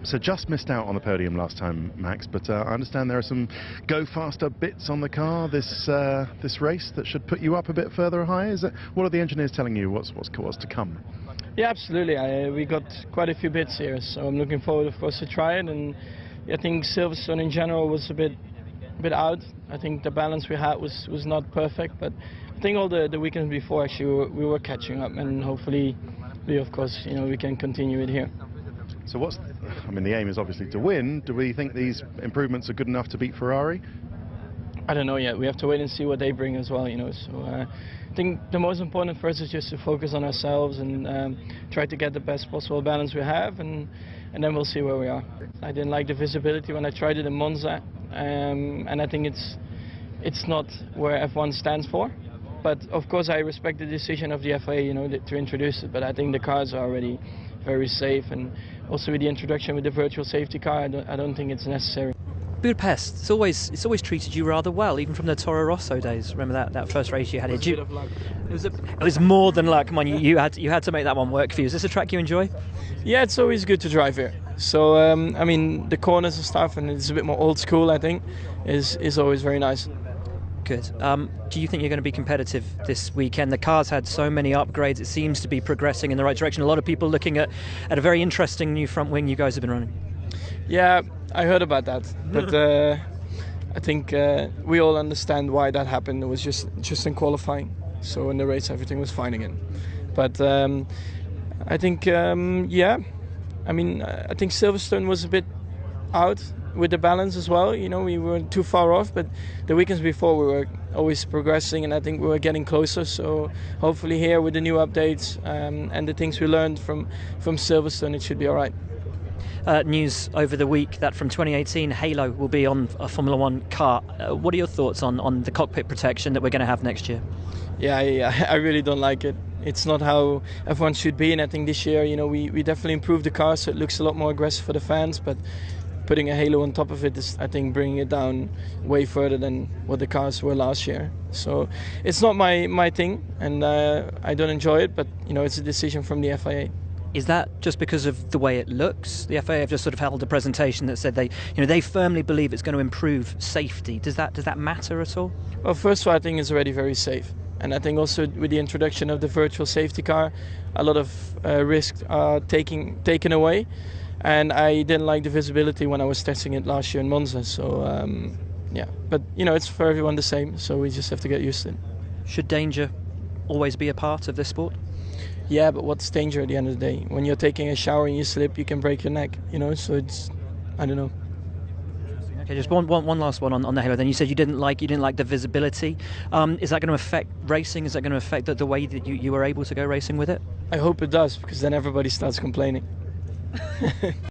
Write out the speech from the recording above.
So just missed out on the podium last time, Max, but I understand there are some go faster bits on the car this race that should put you up a bit further high. What are the engineers telling you? What's to come? Yeah, absolutely. We got quite a few bits here, so I'm looking forward, of course, to try it. And I think Silverstone in general was a bit out. I think the balance we had was not perfect, but I think all the weekends before actually we were catching up, and hopefully we can continue it here. So the aim is obviously to win. Do we think these improvements are good enough to beat Ferrari? I don't know yet. We have to wait and see what they bring as well, So I think the most important for us is just to focus on ourselves and try to get the best possible balance we have, and then we'll see where we are. I didn't like the visibility when I tried it in Monza, and I think it's not where F1 stands for. But of course I respect the decision of the FIA, to introduce it. But I think the cars are already very safe, and also with the introduction with the virtual safety car, I don't think it's necessary. Budapest, it's always treated you rather well, even from the Toro Rosso days. Remember that first race you had? It was a bit of luck. It was more than luck. Come on, you had to make that one work for you. Is this a track you enjoy? Yeah, it's always good to drive here. So the corners and stuff, and it's a bit more old school, I think, is always very nice. Good. Do you think you're going to be competitive this weekend? The car's had so many upgrades. It seems to be progressing in the right direction. A lot of people looking at a very interesting new front wing you guys have been running. Yeah, I heard about that, but I think we all understand why that happened. It was just in qualifying, so in the race everything was fine again. But I think I think Silverstone was a bit out with the balance as well. We weren't too far off, but the weekends before we were always progressing, and I think we were getting closer. So hopefully here with the new updates and the things we learned from Silverstone, it should be all right. News over the week that from 2018 Halo will be on a Formula One car. What are your thoughts on the cockpit protection that we're going to have next year? Yeah, I really don't like it. It's not how F1 should be, and I think this year, we definitely improved the car, so it looks a lot more aggressive for the fans, but putting a halo on top of it is, I think, bringing it down way further than what the cars were last year. So it's not my thing, and I don't enjoy it, but it's a decision from the FIA. Is that just because of the way it looks? The FIA have just sort of held a presentation that said they firmly believe it's going to improve safety. Does that matter at all? Well, first of all, I think it's already very safe, and I think also with the introduction of the virtual safety car, a lot of risks are taken away. And I didn't like the visibility when I was testing it last year in Monza. So but it's for everyone the same, so we just have to get used to it. Should danger always be a part of this sport? Yeah, but what's danger at the end of the day? When you're taking a shower and you slip, you can break your neck, so it's, I don't know. Okay, just one last one on the Halo. Then you said you didn't like the visibility. Is that going to affect racing? Is that going to affect the way that you were able to go racing with it? I hope it does, because then everybody starts complaining.